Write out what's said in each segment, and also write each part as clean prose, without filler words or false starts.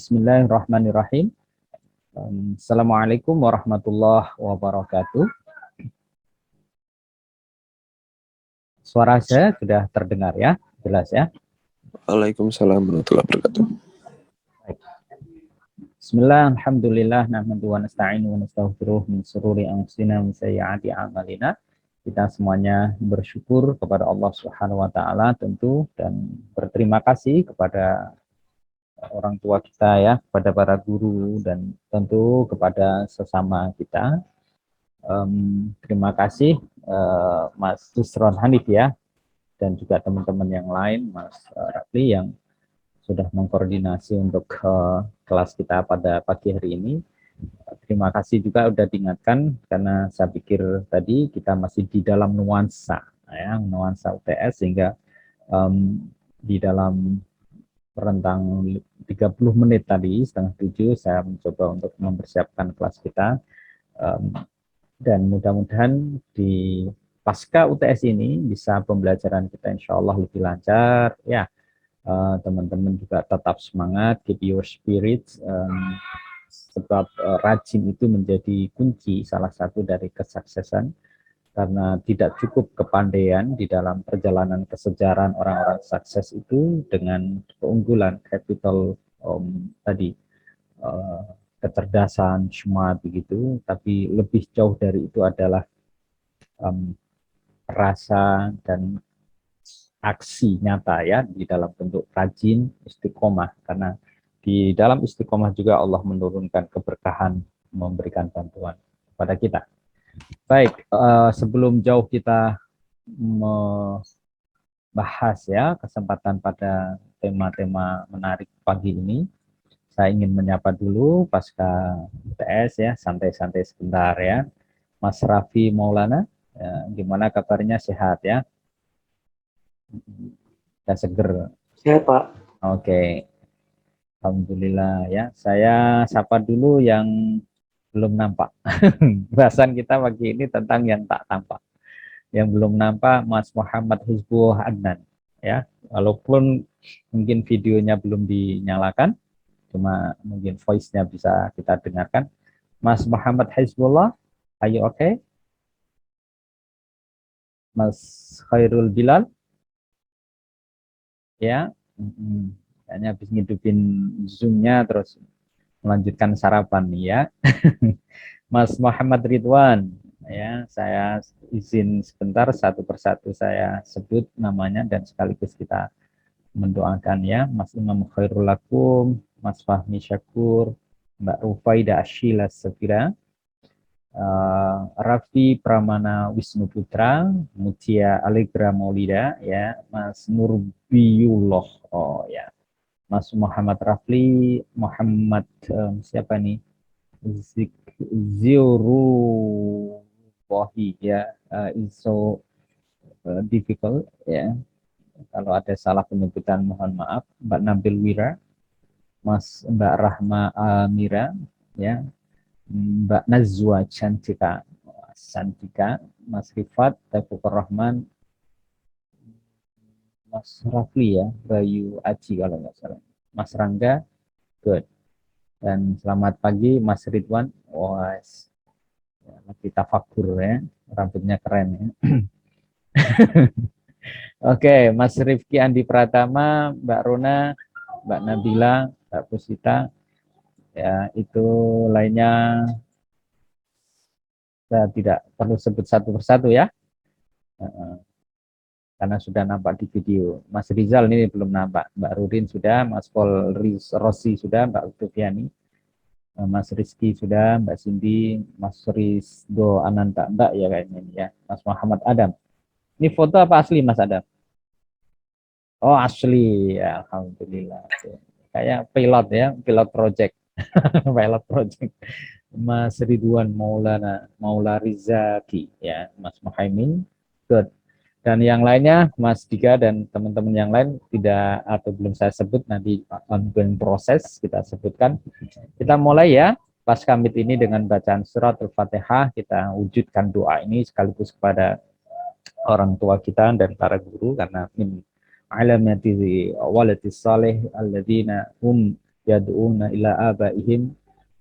Bismillahirrahmanirrahim. Assalamualaikum warahmatullahi wabarakatuh. Suara saya sudah terdengar ya, jelas ya. Waalaikumsalam warahmatullahi wabarakatuh. Bismillah, alhamdulillah, nahmadu wa nasta'inu wa nastaghfiruh min sururi anfusina min sayyiati a'malina. Kita semuanya bersyukur kepada Allah Subhanahu wa taala tentu, dan berterima kasih kepada orang tua kita ya, kepada para guru, dan tentu kepada sesama kita. Terima kasih Mas Susron Hanif ya, dan juga teman-teman yang lain, Mas Rafli yang sudah mengkoordinasi untuk kelas kita pada pagi hari ini. Terima kasih juga sudah diingatkan, karena saya pikir tadi kita masih di dalam nuansa ya, nuansa UTS, sehingga di dalam rentang 30 menit tadi, setengah 7, saya mencoba untuk mempersiapkan kelas kita. Dan mudah-mudahan di pasca UTS ini bisa pembelajaran kita insya Allah lebih lancar ya. Teman-teman juga tetap semangat, keep your spirit, sebab rajin itu menjadi kunci salah satu dari kesuksesan. Karena tidak cukup kepandaian di dalam perjalanan kesejarah orang-orang sukses itu dengan keunggulan capital tadi, kecerdasan, smart begitu, tapi lebih jauh dari itu adalah rasa dan aksi nyata ya, di dalam bentuk rajin, istiqomah. Karena di dalam istiqomah juga Allah menurunkan keberkahan, memberikan bantuan kepada kita. Baik, sebelum jauh kita membahas ya kesempatan pada tema-tema menarik pagi ini, saya ingin menyapa dulu pasca UTS ya, santai-santai sebentar ya, Mas Raffi Maulana, ya, gimana kabarnya, sehat ya? Sudah seger? Sehat Pak. Oke, alhamdulillah ya. Saya sapa dulu yang belum nampak. Bahasan kita pagi ini tentang yang tak tampak. Yang belum nampak, Mas Muhammad Hizbullah Adnan ya. Walaupun mungkin videonya belum dinyalakan, cuma mungkin voice-nya bisa kita dengarkan. Mas Muhammad Hizbullah, are you okay? Mas Khairul Bilal ya. Kayaknya habis ngidupin Zoom-nya terus melanjutkan sarapan nih ya. Mas Muhammad Ridwan ya, saya izin sebentar satu persatu saya sebut namanya dan sekaligus kita mendoakan ya. Mas Imam Khairul Lakum, Mas Fahmi Syakur, Mbak Rufaida Ashila Sefira, Raffi Pramana Wisnu Putra, Mutia Allegra Maulida ya, Mas Nurbiullah, oh ya, Mas Muhammad Rafli, Muhammad siapa nih? Ziuru Wahi ya, is so difficult ya. Kalau ada salah penyebutan mohon maaf. Mbak Nabil Wira, Mbak Rahma Amira ya, Mbak Nazwa Cantika, Mas Rifat, Taufikur Rahman, Mas Rafli ya, Bayu Aji kalau nggak salah, Mas Rangga, good. Dan selamat pagi Mas Ridwan, ya, lagi tafakur ya, rambutnya keren ya. Oke, Mas Rifki Andi Pratama, Mbak Rona, Mbak Nabila, Mbak Pusita, ya itu lainnya saya tidak perlu sebut satu persatu ya, karena sudah nampak di video. Mas Rizal ini belum nampak, Mbak Rudin sudah, Mas Paul Rossi sudah, Mbak Utufiani, Mas Rizky sudah, Mbak Cindy, Mas Rizdo Ananta, Mbak ya kayaknya ini ya, Mas Muhammad Adam. Ini foto apa asli Mas Adam? Oh asli ya, alhamdulillah. Kayak pilot ya, pilot project. Pilot project. Mas Ridwan Maula Rizaki ya, Mas Muhaimin, good. Dan yang lainnya, Mas Dika dan teman-teman yang lain tidak atau belum saya sebut, nanti ongoing proses kita sebutkan. Kita mulai ya pas kamit ini dengan bacaan surat Al-Fatihah. Kita wujudkan doa ini sekaligus kepada orang tua kita dan para guru, karena min alamati walati salih alladzina hum yad'una ila abaihim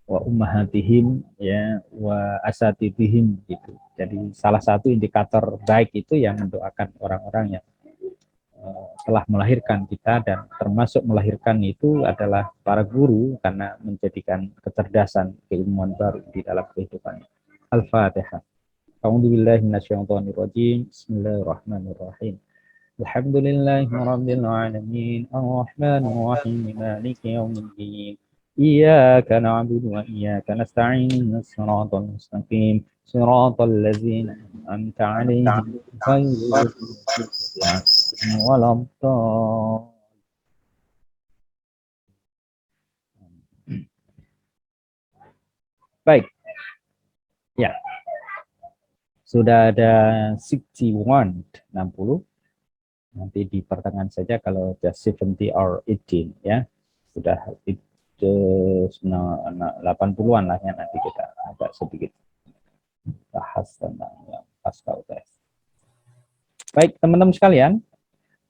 wa ummahatihim ya wa asatidihim gitu. Jadi salah satu indikator baik itu yang mendoakan orang-orang yang telah melahirkan kita, dan termasuk melahirkan itu adalah para guru karena menjadikan kecerdasan, keilmuan baru di dalam kehidupan. Al-Fatihah. A'udzubillahi minasyaitonir rajim. Bismillahirrahmanirrahim. Alhamdulillahi rabbil alamin. Arrahmanir rahim. Maliki yaumiddin. Iyyaka na'budu wa iyyaka nasta'in. Shiratal mustaqim. Shiratal ladzina an'amta 'alaihim ghairil maghdubi 'alaihim waladdallin. Baik, ya. Sudah ada 61, 60. Nanti di pertengahan saja kalau sudah 70 or 18 ya. Sudah itu 80-an lah ya, nanti kita agak sedikit bahas tentang yang pasca UTS. Baik, teman-teman sekalian,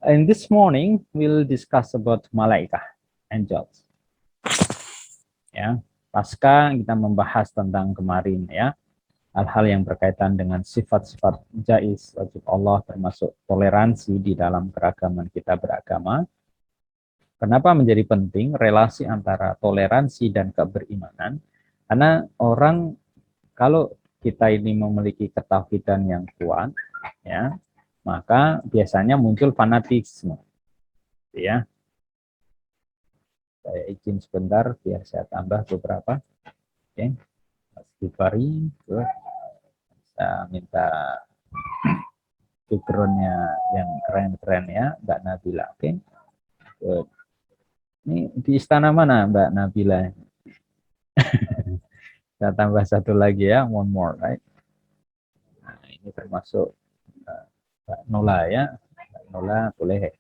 in this morning we'll discuss about malaikah, angels. Ya, pasca kita membahas tentang kemarin ya, hal-hal yang berkaitan dengan sifat-sifat jaiz wajib Allah, termasuk toleransi di dalam keragaman kita beragama. Kenapa menjadi penting relasi antara toleransi dan keberimanan? Karena orang, kalau kita ini memiliki ketauhidan yang kuat, ya, maka biasanya muncul fanatisme, ya. Saya izin sebentar biar saya tambah beberapa. Oke, Mas Gifari, saya minta backgroundnya yang keren-keren ya, Mbak Nabila. Oke, ini di istana mana Mbak Nabila? Saya tambah satu lagi ya, one more, right? Nah, ini termasuk Mbak Nola ya, Mbak Nola boleh.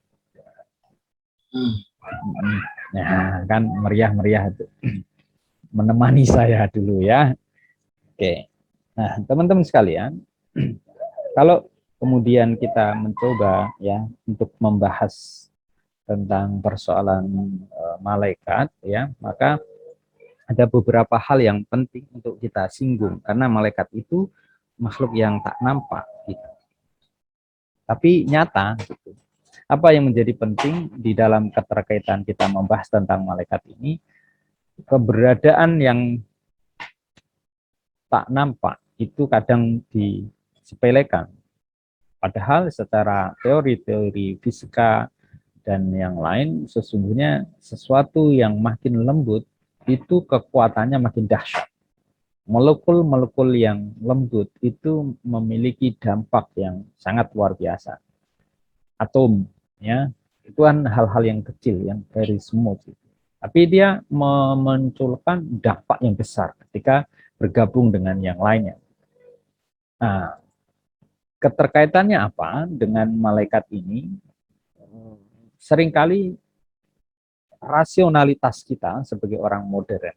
Nah, kan meriah-meriah itu. Menemani saya dulu ya. Oke. Nah, teman-teman sekalian, kalau kemudian kita mencoba ya untuk membahas tentang persoalan malaikat ya, maka ada beberapa hal yang penting untuk kita singgung, karena malaikat itu makhluk yang tak nampak gitu, tapi nyata gitu. Apa yang menjadi penting di dalam keterkaitan kita membahas tentang malaikat ini? Keberadaan yang tak nampak itu kadang disepelekan, padahal secara teori-teori fisika dan yang lain, sesungguhnya sesuatu yang makin lembut itu kekuatannya makin dahsyat. Molekul-molekul yang lembut itu memiliki dampak yang sangat luar biasa. Atom, ya, itu kan hal-hal yang kecil, yang very smooth. Tapi dia memunculkan dampak yang besar ketika bergabung dengan yang lainnya. Nah, keterkaitannya apa dengan malaikat ini? Seringkali rasionalitas kita sebagai orang modern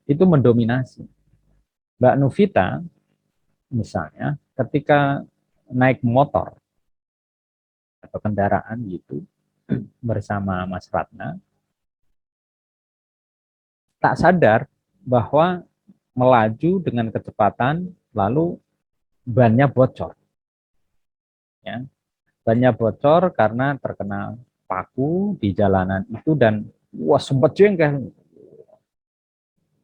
itu mendominasi. Mbak Nuvita misalnya ketika naik motor atau kendaraan gitu bersama Mas Ratna, tak sadar bahwa melaju dengan kecepatan lalu bannya bocor. Ya. Bannya bocor karena terkena paku di jalanan itu, dan wah sempat jengkel.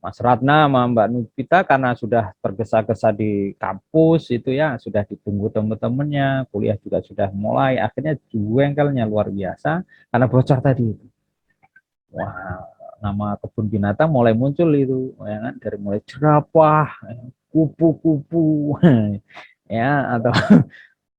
Mas Ratna sama Mbak Nubita karena sudah tergesa-gesa di kampus itu ya, sudah ditunggu teman-temannya, kuliah juga sudah mulai, akhirnya jengkelnya luar biasa karena bocor tadi. Wah, nama kebun binatang mulai muncul itu, ya kan? Dari mulai jerapah, kupu-kupu, ya, atau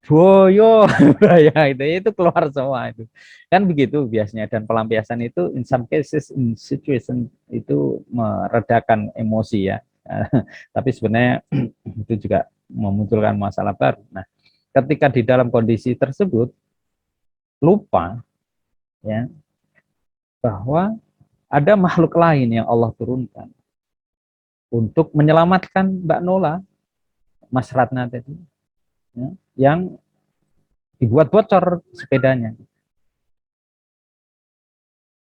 boyo, ya itu keluar semua itu. Kan begitu biasanya, dan pelampiasan itu in some cases in situation itu meredakan emosi ya. Tapi sebenarnya itu juga memunculkan masalah baru. Nah, ketika di dalam kondisi tersebut lupa ya bahwa ada makhluk lain yang Allah turunkan untuk menyelamatkan Mbak Nola, Mas Ratna tadi, ya, yang dibuat bocor sepedanya.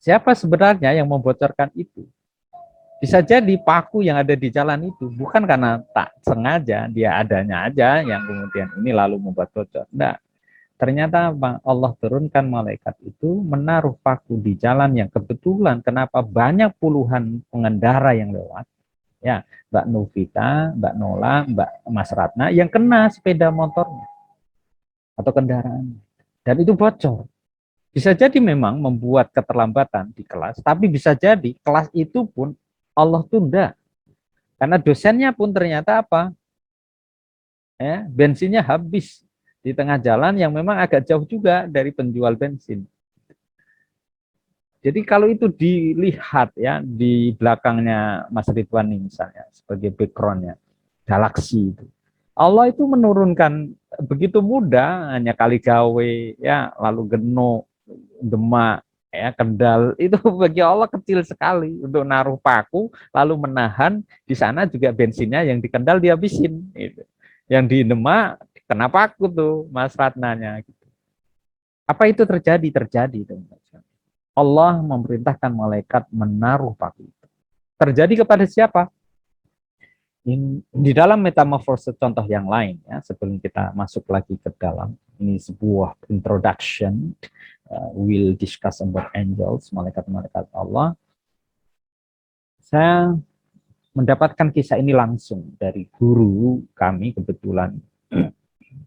Siapa sebenarnya yang membocorkan itu? Bisa jadi paku yang ada di jalan itu bukan karena tak sengaja, dia adanya aja yang kemudian ini lalu membuat bocor. Enggak. Ternyata apa? Allah turunkan malaikat itu menaruh paku di jalan yang kebetulan kenapa banyak puluhan pengendara yang lewat. Ya, Mbak Novita, Mbak Nola, Mbak Mas Ratna yang kena sepeda motornya atau kendaraan. Dan itu bocor. Bisa jadi memang membuat keterlambatan di kelas, tapi bisa jadi kelas itu pun Allah tunda. Karena dosennya pun ternyata apa? Bensinnya habis di tengah jalan yang memang agak jauh juga dari penjual bensin. Jadi kalau itu dilihat ya di belakangnya Mas Ridwan ini misalnya sebagai backgroundnya galaksi itu. Allah itu menurunkan begitu mudah hanya kali gawe ya lalu Geno, Demak ya Kendal itu bagi Allah kecil sekali untuk naruh paku lalu menahan di sana juga bensinnya yang di Kendal dihabisin gitu. Yang di Demak kena paku tuh Mas Ratnanya gitu. Apa itu terjadi? Terjadi teman-teman. Allah memerintahkan malaikat menaruh paku itu. Terjadi kepada siapa? Di dalam metamorfose contoh yang lain, ya, sebelum kita masuk lagi ke dalam, ini sebuah introduction, we'll discuss about angels, malaikat-malaikat Allah. Saya mendapatkan kisah ini langsung dari guru kami, kebetulan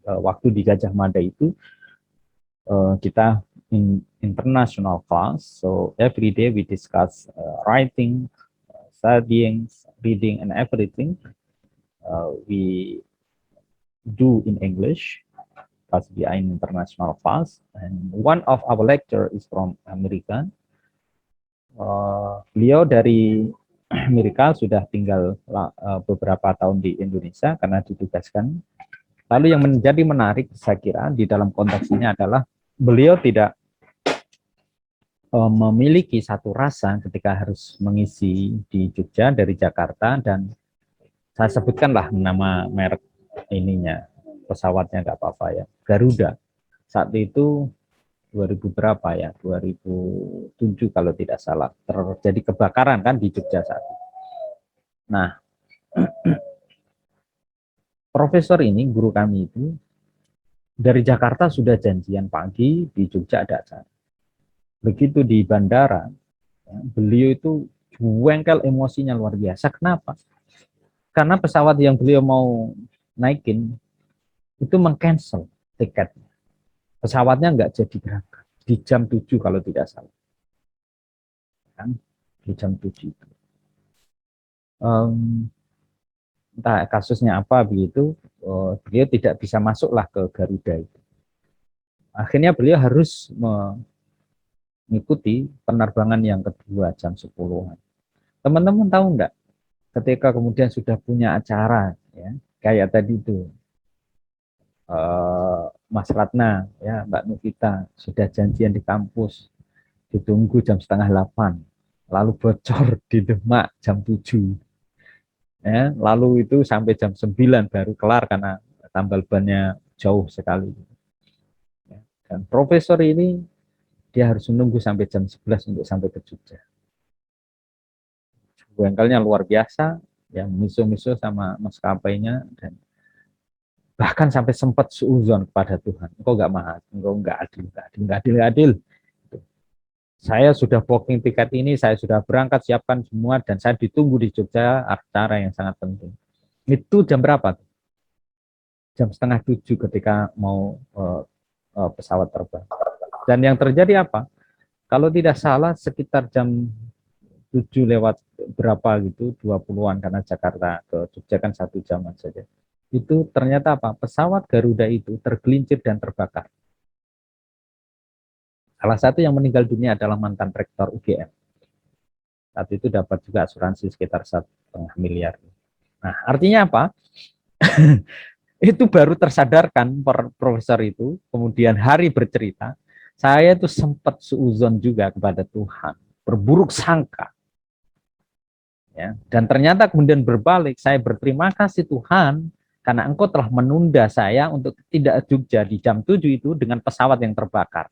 waktu di Gajah Mada itu, kita international class, so every day we discuss writing, studying, reading, and everything we do in English because we are in international class. And one of our lecturer is from America. Beliau dari Amerika sudah tinggal beberapa tahun di Indonesia karena ditugaskan. Lalu yang menjadi menarik saya kira di dalam konteks ini adalah beliau tidak memiliki satu rasa ketika harus mengisi di Jogja dari Jakarta, dan saya sebutkanlah nama merek ininya, pesawatnya nggak apa-apa ya, Garuda. Saat itu 2000 berapa ya, 2007 kalau tidak salah, terjadi kebakaran kan di Jogja saat itu. Nah, profesor ini, guru kami itu, dari Jakarta sudah janjian pagi, di Jogja ada acara. Begitu di bandara, ya, beliau itu jengkel emosinya luar biasa. Kenapa? Karena pesawat yang beliau mau naikin itu meng-cancel tiketnya. Pesawatnya nggak jadi berangkat di jam 7 kalau tidak salah. Kan? Di jam 7 itu. Entah kasusnya apa begitu, beliau tidak bisa masuklah ke Garuda itu. Akhirnya beliau harus mengikuti penerbangan yang kedua jam 10-an. Teman-teman tahu enggak, ketika kemudian sudah punya acara ya, kayak tadi itu Mas Ratna ya, Mbak Novita sudah janjian di kampus, ditunggu jam setengah 8, lalu bocor di Demak jam 7 ya, lalu itu sampai jam 9 baru kelar karena tambal bannya jauh sekali. Dan profesor ini dia harus menunggu sampai jam 11 untuk sampai ke Jogja. Bengkelnya luar biasa, ya miso-miso sama maskapainya, dan bahkan sampai sempat seuzon kepada Tuhan. Engkau nggak mahal, engkau nggak adil, nggak adil, nggak adil, nggak adil. Saya sudah booking tiket ini, saya sudah berangkat, siapkan semua, dan saya ditunggu di Jogja acara yang sangat penting. Itu jam berapa? Jam setengah 7 ketika mau pesawat terbang. Dan yang terjadi apa? Kalau tidak salah sekitar jam 7 lewat berapa gitu, 20-an, karena Jakarta ke Jogja kan 1 jaman saja. Itu ternyata apa? Pesawat Garuda itu tergelincir dan terbakar. Salah satu yang meninggal dunia adalah mantan rektor UGM. Saat itu dapat juga asuransi sekitar 1,5 miliar. Nah, artinya apa? Itu baru tersadarkan profesor itu, kemudian hari bercerita, saya itu sempat seuzon juga kepada Tuhan, berburuk sangka. Ya, dan ternyata kemudian berbalik, saya berterima kasih Tuhan, karena Engkau telah menunda saya untuk tidak Jogja di jam 7 itu dengan pesawat yang terbakar.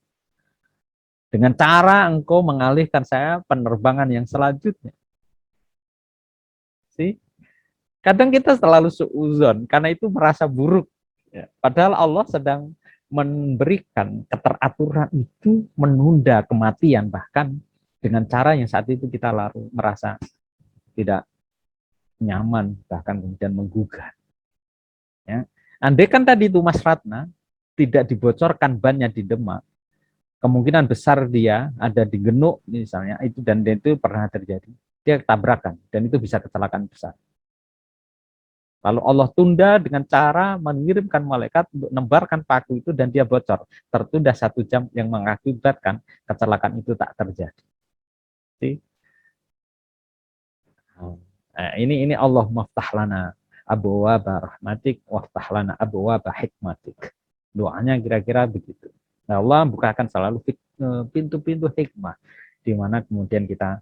dengan cara engkau mengalihkan saya penerbangan yang selanjutnya. Sih, kadang kita selalu suuzon karena itu merasa buruk. Ya. Padahal Allah sedang memberikan keteraturan itu menunda kematian, bahkan dengan cara yang saat itu kita lalu merasa tidak nyaman, bahkan kemudian menggugat. Ya. Andai kan tadi itu Mas Ratna tidak dibocorkan bannya di Demak, kemungkinan besar dia ada di Genuk misalnya, itu dan itu pernah terjadi. Dia tabrakan dan itu bisa kecelakaan besar. Lalu Allah tunda dengan cara mengirimkan malaikat untuk nembarkan paku itu dan dia bocor. Tertunda 1 jam yang mengakibatkan kecelakaan itu tak terjadi. Nah, ini Allah maftah lana abwaaba rahmatik waftah lana abwaaba hikmatik. Doanya kira-kira begitu. Nah, Allah bukakan selalu pintu-pintu hikmah di mana kemudian kita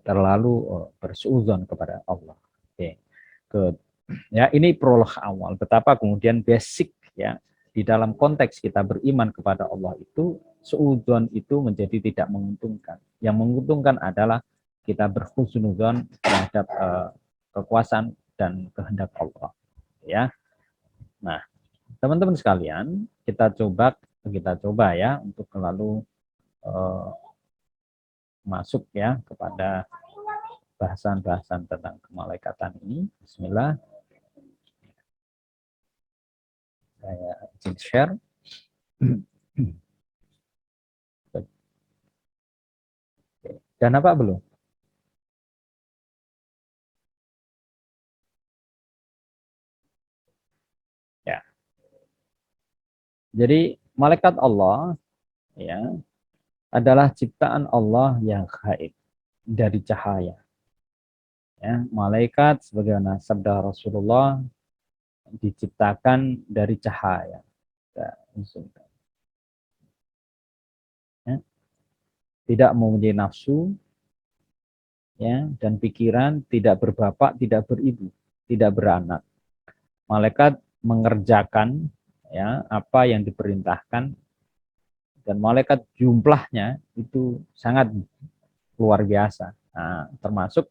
terlalu bersuudzon kepada Allah. Oke. Ya, ini prolog awal. Betapa kemudian basic ya di dalam konteks kita beriman kepada Allah itu suudzon itu menjadi tidak menguntungkan. Yang menguntungkan adalah kita berhusnudzon terhadap kekuasaan dan kehendak Allah. Ya. Nah, teman-teman sekalian, kita coba ya untuk selalu masuk ya kepada bahasan-bahasan tentang kemalaikatan ini. Bismillah. Saya izin share. Dan apa belum? Ya. Jadi malaikat Allah ya adalah ciptaan Allah yang gaib dari cahaya. Ya, malaikat sebagaimana sabda Rasulullah diciptakan dari cahaya. Ya, tidak mempunyai nafsu, ya, dan pikiran, tidak berbapak, tidak beribu, tidak beranak. Malaikat mengerjakan ya apa yang diperintahkan, dan malaikat jumlahnya itu sangat luar biasa. Nah, termasuk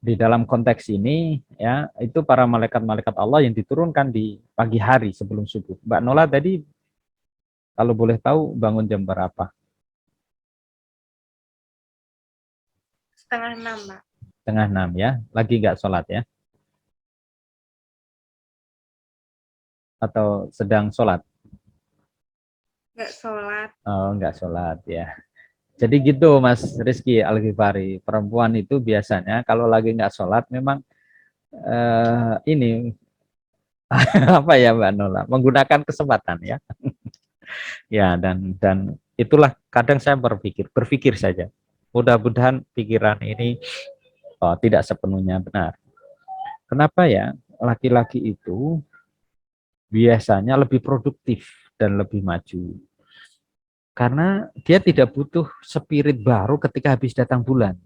di dalam konteks ini ya itu para malaikat-malaikat Allah yang diturunkan di pagi hari sebelum subuh. Mbak Nola tadi kalau boleh tahu bangun jam berapa? 5:30, Mbak. 5:30 ya. Lagi nggak sholat ya? Atau sedang sholat? Nggak sholat. Oh, nggak sholat ya. Jadi gitu Mas Rizky Al-Ghifari, perempuan itu biasanya kalau lagi nggak sholat memang ini apa ya Mbak Nola, menggunakan kesempatan ya. Ya dan itulah kadang saya berpikir saja. Mudah-mudahan pikiran ini tidak sepenuhnya benar. Kenapa ya laki-laki itu biasanya lebih produktif dan lebih maju? Karena dia tidak butuh spirit baru ketika habis datang bulan.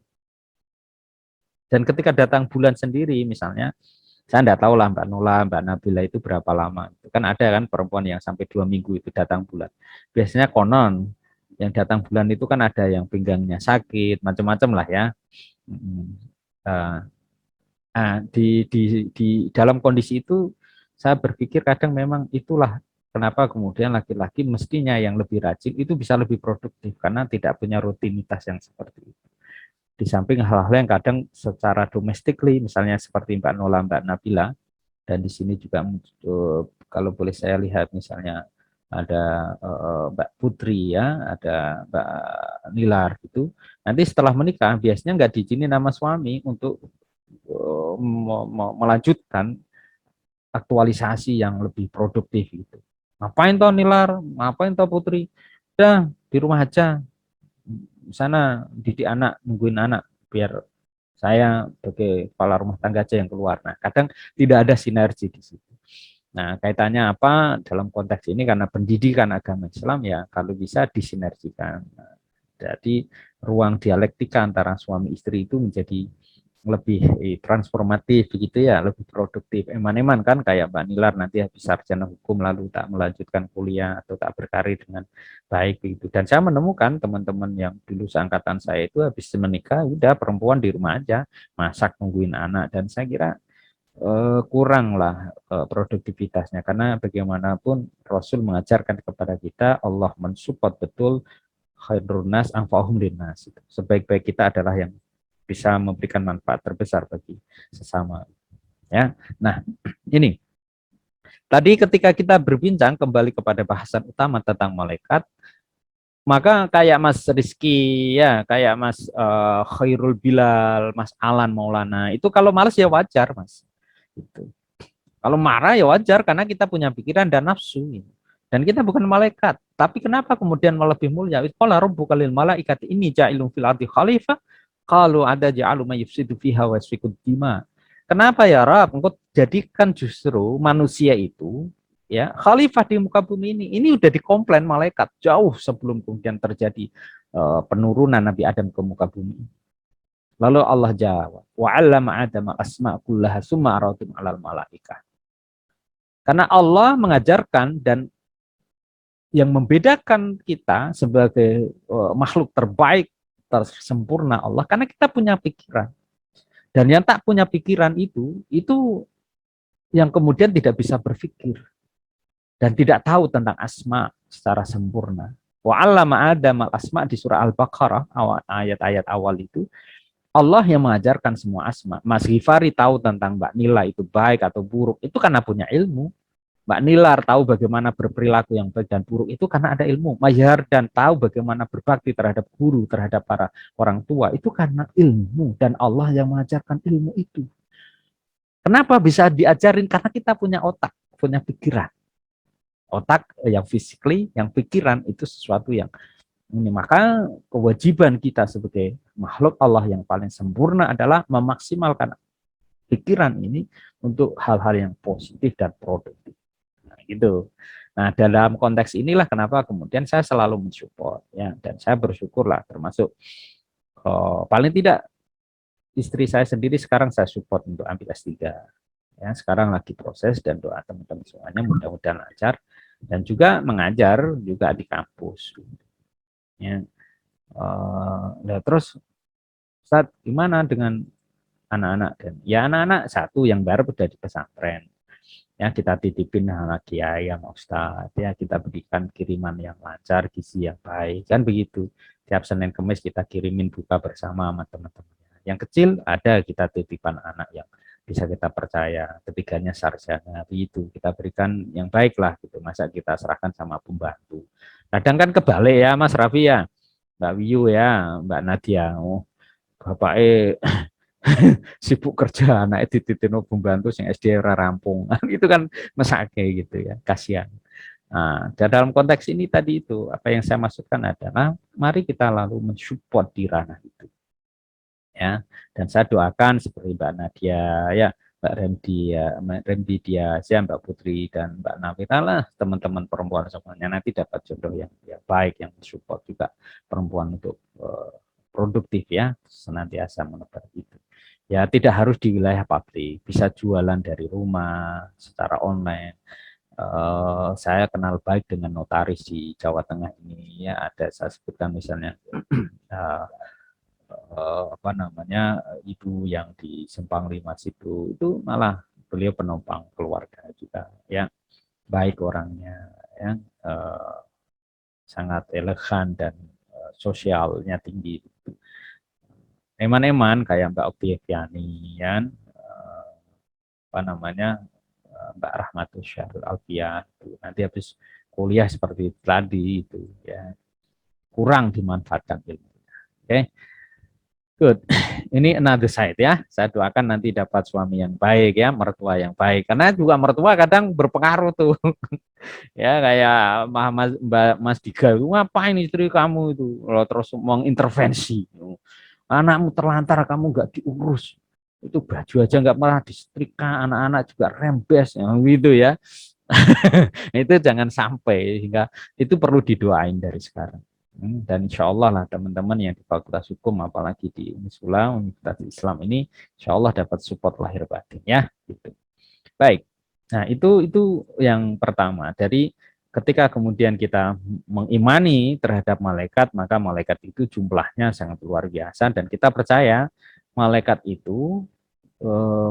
Dan ketika datang bulan sendiri misalnya, saya tidak tahu lah Mbak Nula, Mbak Nabila itu berapa lama. Itu kan ada kan perempuan yang sampai 2 minggu itu datang bulan. Biasanya konon yang datang bulan itu kan ada yang pinggangnya sakit, macam-macam lah ya. Di dalam kondisi itu saya berpikir kadang memang itulah kenapa kemudian laki-laki mestinya yang lebih rajin itu bisa lebih produktif karena tidak punya rutinitas yang seperti itu. Di samping hal-hal yang kadang secara domestically, misalnya seperti Mbak Nola, Mbak Nabila, dan di sini juga kalau boleh saya lihat misalnya ada Mbak Putri ya, ada Mbak Nilar gitu. Nanti setelah menikah biasanya nggak diizinin nama suami untuk melanjutkan aktualisasi yang lebih produktif gitu. Ngapain toh Nilar? Ngapain toh Putri? Udah di rumah aja, sana didik anak, nungguin anak biar saya sebagai kepala rumah tangga aja yang keluar. Nah, kadang tidak ada sinergi di situ. Nah, kaitannya apa dalam konteks ini karena pendidikan agama Islam ya kalau bisa disinergikan. Nah, jadi ruang dialektika antara suami istri itu menjadi lebih transformatif begitu ya, lebih produktif. Eman-eman kan kayak Mbak Nilar nanti habis sarjana hukum lalu tak melanjutkan kuliah atau tak berkarir dengan baik begitu. Dan saya menemukan teman-teman yang dulu seangkatan saya itu habis menikah udah perempuan di rumah aja, masak nungguin anak, dan saya kira kurang lah produktivitasnya, karena bagaimanapun Rasul mengajarkan kepada kita Allah mensupport betul khairun nas anfa'uhum linnas. Sebaik-baik kita adalah yang bisa memberikan manfaat terbesar bagi sesama. Ya, nah ini tadi ketika kita berbincang kembali kepada bahasan utama tentang malaikat, maka kayak Mas Rizky ya, kayak Mas Khairul Bilal, Mas Alan Maulana, itu kalau males ya wajar Mas. Gitu. Kalau marah ya wajar karena kita punya pikiran dan nafsu. Gitu. Dan kita bukan malaikat. Tapi kenapa kemudian lebih mulia? Qala rabbuka lil malaikati inni ja'ilun fil ardi khalifah. Qalu ada ja'alu may yufsidu fiha wa yasfikud dima. Kenapa ya Rabb? Engkau jadikan justru manusia itu ya khalifah di muka bumi ini. Ini udah dikomplain malaikat jauh sebelum kemudian terjadi penurunan Nabi Adam ke muka bumi. Lalu Allah jawab, wa 'allama Adama asma' kullaha summa aradum 'alal malaikah. Karena Allah mengajarkan, dan yang membedakan kita sebagai makhluk terbaik, tersempurna Allah, karena kita punya pikiran. Dan yang tak punya pikiran itu yang kemudian tidak bisa berpikir dan tidak tahu tentang asma secara sempurna. Wa 'allama Adama asma di surah Al-Baqarah ayat-ayat awal itu Allah yang mengajarkan semua asma. Mas Ghifari tahu tentang Mbak Nila itu baik atau buruk itu karena punya ilmu. Mbak Nilar tahu bagaimana berperilaku yang baik dan buruk itu karena ada ilmu. Mahyar dan tahu bagaimana berbakti terhadap guru, terhadap para orang tua itu karena ilmu, dan Allah yang mengajarkan ilmu itu. Kenapa bisa diajarin? Karena kita punya otak, punya pikiran. Otak yang physically, yang pikiran itu sesuatu yang ini. Maka kewajiban kita sebagai makhluk Allah yang paling sempurna adalah memaksimalkan pikiran ini untuk hal-hal yang positif dan produktif. Gitu. Nah, dalam konteks inilah kenapa kemudian saya selalu mensupport ya, dan saya bersyukurlah termasuk paling tidak istri saya sendiri sekarang saya support untuk ambil S3. Ya, sekarang lagi proses, dan doa teman-teman semuanya mudah-mudahan lancar, dan juga mengajar juga di kampus. Ya. Nah, terus saat gimana dengan anak-anak? Dan ya anak-anak satu yang baru sudah di pesantren. Ya, kita titipin anak kiai sama ustadz, ya kita berikan kiriman yang lancar, gizi yang baik, kan begitu. Tiap Senin Kemis kita kirimin buka bersama sama teman-temannya. Yang kecil ada kita titipan anak yang bisa kita percaya, ketiganya sarjana, begitu. Kita berikan yang baik lah gitu. Masa kita serahkan sama pembantu. Kadang kan kebalik ya Mas Raffi ya, Mbak Wiyu ya, Mbak Nadia. Oh, Bapak sibuk kerja, anak dititipno pembantu yang SD ora rampung. Itu kan mesake gitu ya, kasihan. Nah, dalam konteks ini tadi itu apa yang saya maksudkan adalah mari kita lalu mensupport di ranah itu. Ya, dan saya doakan seperti Mbak Nadia ya, Mbak Remdi ya, Remdi dia, ya, Mbak Putri dan Mbak Nawita lah, teman-teman perempuan semuanya nanti dapat jodoh yang baik, yang mensupport juga perempuan untuk produktif ya, senantiasa menebar itu. Ya tidak harus di wilayah publik, bisa jualan dari rumah secara online. Saya kenal baik dengan notaris di Jawa Tengah ini ya, ada saya sebutkan misalnya apa namanya, ibu yang di Sempang 5 situ itu malah beliau penopang keluarga juga ya, baik orangnya ya, sangat elegan dan sosialnya tinggi. Eman-eman kayak Mbak Oktaviani ya, apa namanya, Mbak Rahmatul Syahrul Alfian itu nanti habis kuliah seperti tadi itu ya, kurang dimanfaatkan ilmu. Oke, good. Ini another side ya. Saya doakan nanti dapat suami yang baik ya, mertua yang baik. Karena juga mertua kadang berpengaruh tuh. Ya kayak Mas Diga, ngapain istri kamu itu? Kalau terus mengintervensi. Anakmu terlantar, kamu nggak diurus. Itu baju aja nggak pernah disetrika, anak-anak juga rembes, ya, gitu ya. Itu jangan sampai, sehingga itu perlu didoain dari sekarang. Dan insya Allah lah teman-teman yang di Fakultas Hukum, apalagi di Unisula, Universitas Islam ini, insya Allah dapat support lahir batin ya. Gitu. Baik. Nah itu yang pertama. Dari ketika kemudian kita mengimani terhadap malaikat, maka malaikat itu jumlahnya sangat luar biasa dan kita percaya malaikat itu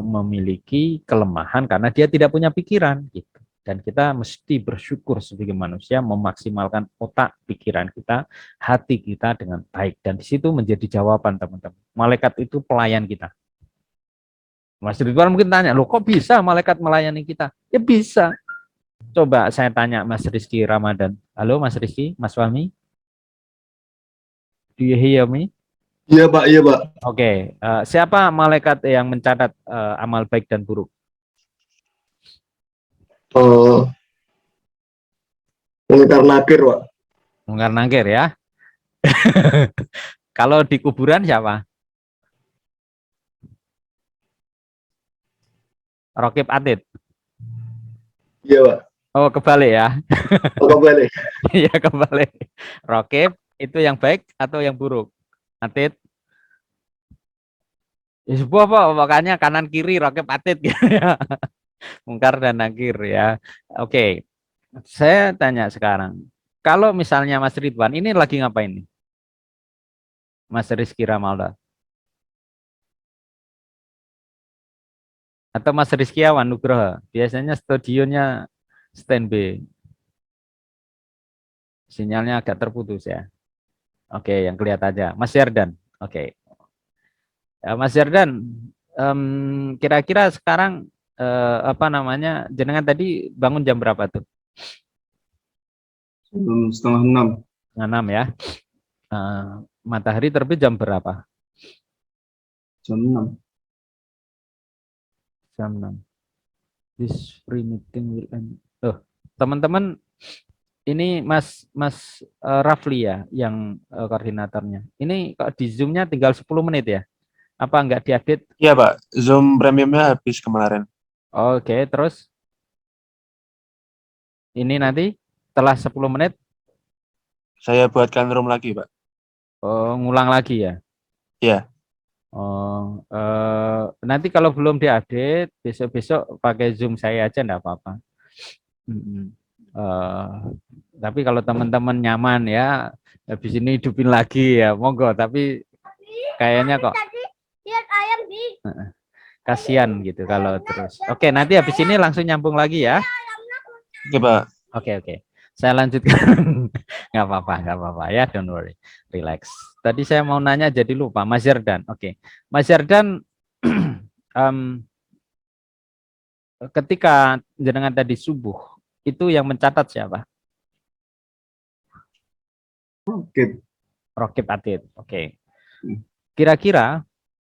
memiliki kelemahan karena dia tidak punya pikiran gitu. Dan kita mesti bersyukur sebagai manusia memaksimalkan otak pikiran kita, hati kita dengan baik. Dan di situ menjadi jawaban teman-teman. Malaikat itu pelayan kita. Mas Ridwan mungkin tanya, loh kok bisa malaikat melayani kita? Ya bisa. Coba saya tanya Mas Rizky Ramadan. Halo Mas Rizky, Mas Fahmi? Do you hear me? Iya Pak, iya Pak. Oke, siapa malaikat yang mencatat amal baik dan buruk? Mungkar nakir Pak. Mungkar Nakir ya. Kalau di kuburan siapa? Rokib Atid. Iya Pak. Oh, kebalik ya. Kembali. Iya, kebalik. Rokib itu yang baik atau yang buruk? Atid. Ya, sebuah apa? Makanya kanan kiri Rokib Atid gitu ya. Mungkar dan Nakir ya. Oke. Saya tanya sekarang. Kalau misalnya Mas Ridwan ini lagi ngapain nih? Mas Rizky Ramalda. Atau Mas Rizkyawan Nugroho. Biasanya studionya standby. Sinyalnya agak terputus ya. Oke, yang kelihatan aja. Mas Yardan. Oke. Ya, Mas Yardan, kira-kira sekarang apa namanya? Jenengan tadi bangun jam berapa tuh? Setengah 6. Setengah 6 ya. Matahari terbit jam berapa? Jam 6. Jam 6. This free meeting will end. Teman-teman, ini Mas Rafli ya yang koordinatornya. Ini kok di Zoom-nya tinggal 10 menit ya? Apa enggak diupdate? Iya Pak, Zoom premiumnya habis kemarin. Oke, terus ini nanti setelah 10 menit Saya buatkan room lagi Pak. ngulang lagi ya? Iya. Nanti kalau belum diupdate, besok-besok pakai Zoom saya aja enggak apa-apa. Tapi kalau teman-teman nyaman ya, habis ini hidupin lagi ya, monggo. Tapi kayaknya kok kasihan gitu kalau terus. Oke, nanti habis ini langsung nyambung lagi ya. Oke Pak. Oke. Saya lanjutkan. Nggak apa-apa ya, don't worry. Relax. Tadi saya mau nanya jadi lupa, Mas Yardan. Oke. Mas Yardan, ketika jenengan tadi subuh, itu yang mencatat siapa? Rokib Atid. Oke. Kira-kira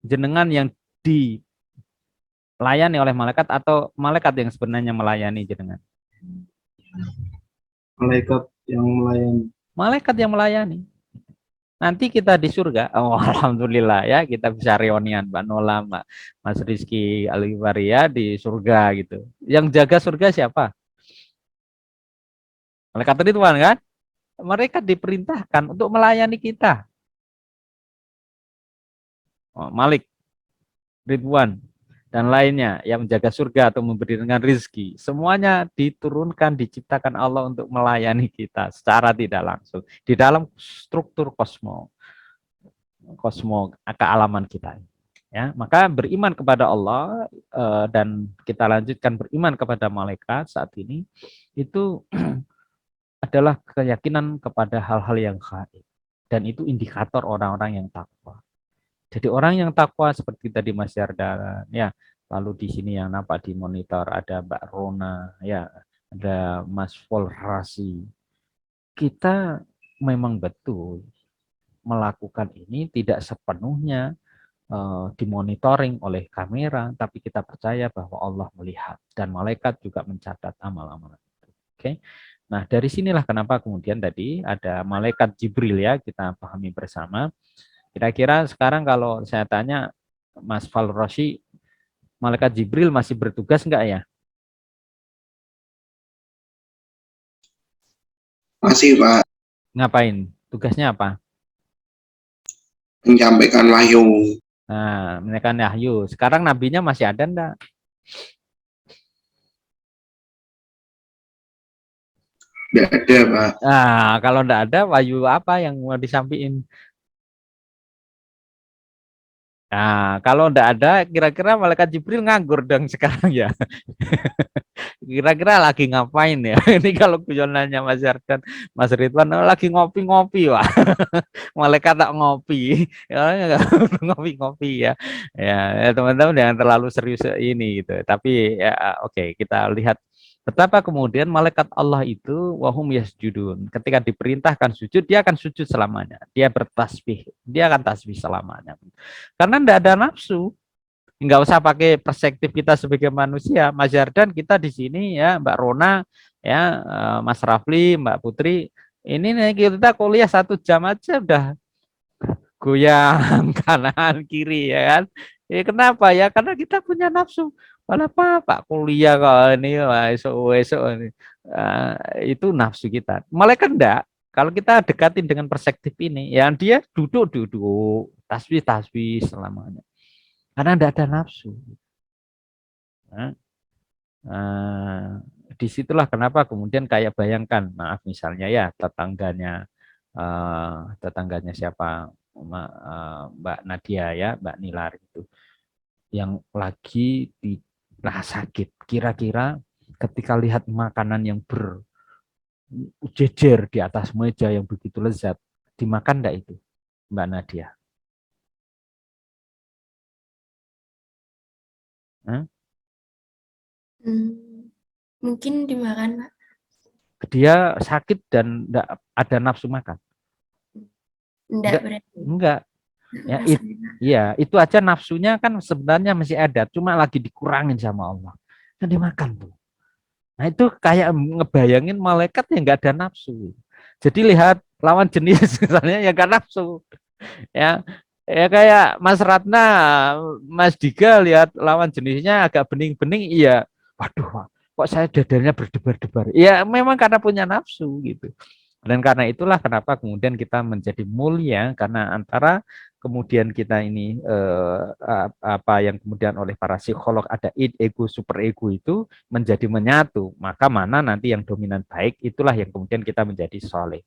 jenengan yang dilayani oleh malaikat atau malaikat yang sebenarnya melayani jenengan? Malaikat yang melayani. Malaikat yang melayani. Nanti kita di surga, alhamdulillah ya, kita bisa reunian Mbak Nola, Mas Rizky Aliwaria di surga gitu. Yang jaga surga siapa? Malaikat Ridwan kan? Mereka diperintahkan untuk melayani kita. Malik, Ridwan, dan lainnya yang menjaga surga atau memberi dengan rizki. Semuanya diturunkan, diciptakan Allah untuk melayani kita secara tidak langsung. Di dalam struktur kosmo kealaman kita. Ya, maka beriman kepada Allah dan kita lanjutkan beriman kepada malaikat saat ini itu adalah keyakinan kepada hal-hal yang gaib dan itu indikator orang-orang yang takwa. Jadi orang yang takwa seperti tadi Mas Yardan ya, lalu di sini yang nampak di monitor ada Mbak Rona ya, ada Mas Volrasi. Kita memang betul melakukan ini tidak sepenuhnya dimonitoring oleh kamera, tapi kita percaya bahwa Allah melihat dan malaikat juga mencatat amal-amal. Oke. Nah, dari sinilah kenapa kemudian tadi ada malaikat Jibril ya, kita pahami bersama. Kira-kira sekarang kalau saya tanya Mas Falroshi, malaikat Jibril masih bertugas enggak ya? Masih Pak. Ngapain Tugasnya apa? menyampaikan wahyu. Nah, menyampaikan wahyu. Sekarang nabinya masih ada enggak? Tidak ada, Pak. Nah, kalau enggak ada, wahyu apa yang mau disampaikan? Nah, kalau enggak ada, kira-kira malaikat Jibril nganggur dong sekarang ya. Kira-kira lagi ngapain ya? Ini kalau guyonannya Mas Yardan, Mas Ridwan, oh, lagi ngopi-ngopi, wah. Malaikat tak ngopi, ya, ngopi-ngopi ya. Ya, teman-teman jangan terlalu serius ini gitu. Tapi ya oke, kita lihat betapa kemudian malaikat Allah itu wahum yasjudun. Ketika diperintahkan sujud, dia akan sujud selamanya. Dia bertasbih, dia akan tasbih selamanya. Karena tidak ada nafsu, nggak usah pakai perspektif kita sebagai manusia. Mas Yardan, kita di sini ya, Mbak Rona, ya, Mas Rafli, Mbak Putri, ini nih kita kuliah 1 jam aja udah goyang kanan kiri ya kan. Kenapa ya? Karena kita punya nafsu. Kenapa Pak kuliah kalau ini esok ini. Itu nafsu kita. Malaikat enggak. Kalau kita dekatin dengan perspektif ini, ya dia duduk, tasbih selamanya. Karena enggak ada nafsu. Nah, disitulah kenapa kemudian kayak bayangkan, maaf misalnya ya tetangganya siapa, Mbak Nadia ya, Mbak Nilar itu yang lagi sakit, kira-kira ketika lihat makanan yang berjejer di atas meja yang begitu lezat, dimakan enggak itu Mbak Nadia? Mungkin dimakan, Pak. Dia sakit dan enggak ada nafsu makan? Enggak berarti. Enggak. Ya, itu aja nafsunya kan sebenarnya masih ada, cuma lagi dikurangin sama Allah. Kan dimakan tuh. Nah, itu kayak ngebayangin malaikat yang enggak ada nafsu. Jadi lihat lawan jenis misalnya yang enggak nafsu. Ya, ya kayak Mas Ratna, Mas Diga lihat lawan jenisnya agak bening-bening, iya. Waduh, kok saya dadanya berdebar-debar. Ya, memang karena punya nafsu gitu. Dan karena itulah kenapa kemudian kita menjadi mulia, karena antara kemudian kita ini apa yang kemudian oleh para psikolog ada ego, super ego itu menjadi menyatu. Maka mana nanti yang dominan baik, itulah yang kemudian kita menjadi soleh.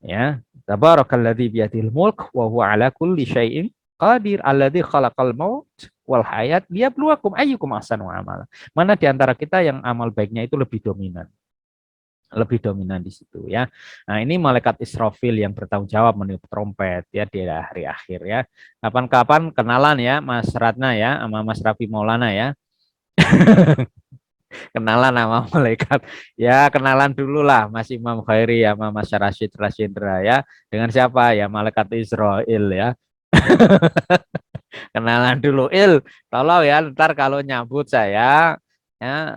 Ya, tabarakalladzi biyadil mulk wa huwa ala kulli syai'in qadir alladzi khalaqal maut wal hayat liyabluwakum ayyukum ahsanu amala. Mana di antara kita yang amal baiknya itu lebih dominan di situ ya. Nah, ini malaikat Israfil yang bertanggung jawab meniup trompet ya di hari akhir ya. Kapan-kapan kenalan ya Mas Ratna ya sama Mas Rafi Maulana ya. Kenalan sama malaikat. Ya, kenalan dulu lah Mas Imam Khairi ya sama Mas Rashid Rashidra ya. Dengan siapa? Ya malaikat Israel ya. Kenalan dulu. Tolong ya ntar kalau nyambut saya ya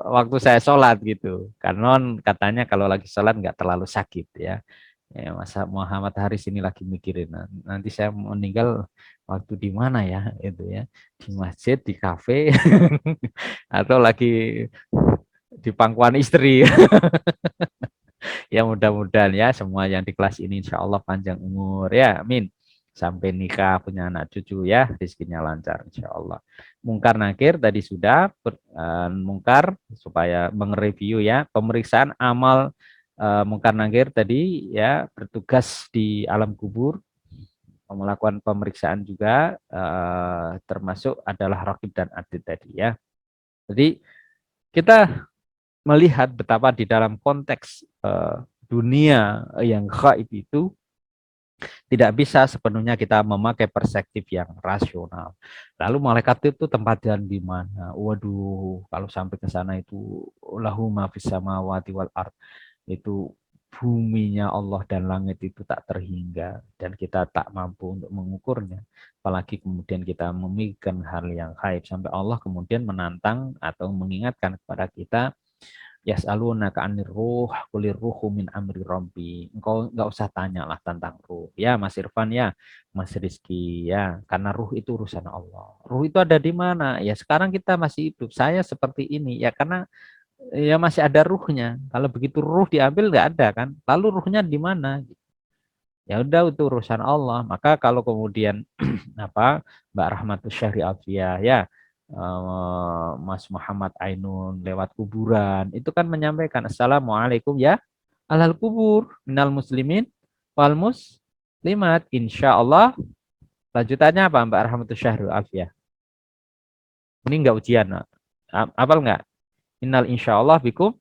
waktu saya sholat gitu. Kanon katanya kalau lagi sholat nggak terlalu sakit ya. Ya, masa Muhammad Haris ini lagi mikirin nanti saya meninggal waktu di mana ya itu ya, di masjid, di kafe atau lagi di pangkuan istri. Ya mudah-mudahan ya semua yang di kelas ini insya Allah panjang umur ya, amin. Sampai nikah punya anak cucu ya, rezekinya lancar insya Allah. Mungkar nakir tadi sudah mungkar supaya mengreview ya pemeriksaan amal mungkar nakir tadi ya, bertugas di alam kubur melakukan pemeriksaan juga termasuk adalah raqib dan atid tadi ya. Jadi kita melihat betapa di dalam konteks dunia yang gaib itu tidak bisa sepenuhnya kita memakai perspektif yang rasional. Lalu malaikat itu tempatnya di mana? Waduh, kalau sampai ke sana itu lahu ma fis samawati wal ard. Itu buminya Allah dan langit itu tak terhingga dan kita tak mampu untuk mengukurnya. Apalagi kemudian kita memikirkan hal yang gaib sampai Allah kemudian menantang atau mengingatkan kepada kita, yas'alunaka 'anir ruh qulir ruhu min amri rabbi. Engkau enggak usah tanyalah tentang ruh. Ya Mas Irfan ya, Mas Rizky ya, karena ruh itu urusan Allah. Ruh itu ada di mana? Ya sekarang kita masih hidup. Saya seperti ini ya karena ya masih ada ruhnya. Kalau begitu ruh diambil nggak ada kan. Lalu ruhnya di mana? Ya udah itu urusan Allah. Maka kalau kemudian apa Mbak Rahmatus Syahri Alfiyah ya Mas Muhammad Ainun lewat kuburan itu kan menyampaikan Assalamualaikum ya alal kubur minal muslimin wal muslimat insya Allah. Lanjutannya apa Mbak Rahmatus Syahri Alfiyah? Ini enggak ujian. Apal enggak? Innal insya Allah bikum.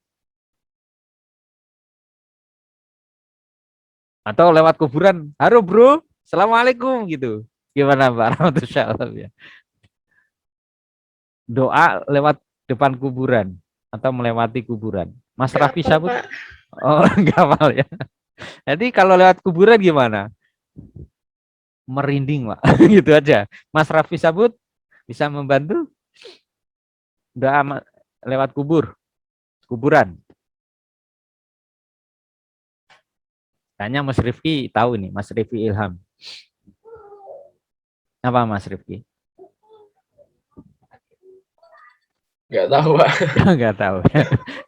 Atau lewat kuburan, halo bro, assalamualaikum gitu. Gimana Mbak Rahmatus Syahri? Doa lewat depan kuburan atau melewati kuburan. Mas Nggak Raffi apa, Sabut, Pak. oh enggak hafal ya. Jadi kalau lewat kuburan gimana? Merinding Pak, gitu aja. Mas Raffi Sabut bisa membantu doa lewat kuburan. Tanya Mas Rifki tahu nih, Mas Rifki Ilham. Apa Mas Rifki? Nggak tahu, Pak. Nggak tahu.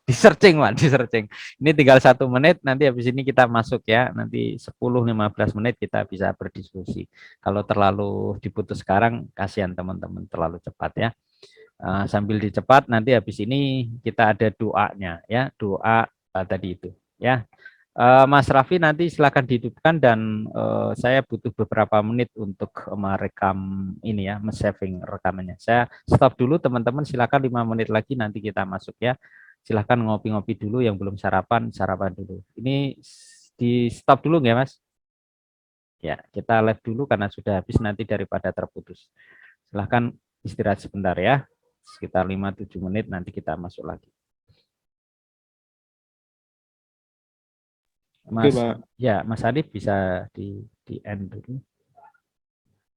Di searching Pak, di searching. Ini tinggal 1 menit, nanti habis ini kita masuk ya. Nanti 10-15 menit kita bisa berdiskusi. Kalau terlalu diputus sekarang, kasihan teman-teman terlalu cepat ya. Sambil dicepat, nanti habis ini kita ada doanya ya. Doa tadi itu ya. Mas Raffi nanti silakan dihidupkan dan saya butuh beberapa menit untuk merekam ini ya, saving rekamannya. Saya stop dulu teman-teman, silakan 5 menit lagi nanti kita masuk ya. Silakan ngopi-ngopi dulu yang belum sarapan, sarapan dulu. Ini di stop dulu nggak Mas? Ya, kita live dulu karena sudah habis nanti daripada terputus. Silakan istirahat sebentar ya. Sekitar 5-7 menit nanti kita masuk lagi. Mas, Oke, Pak. ya Mas Adib bisa di end dulu.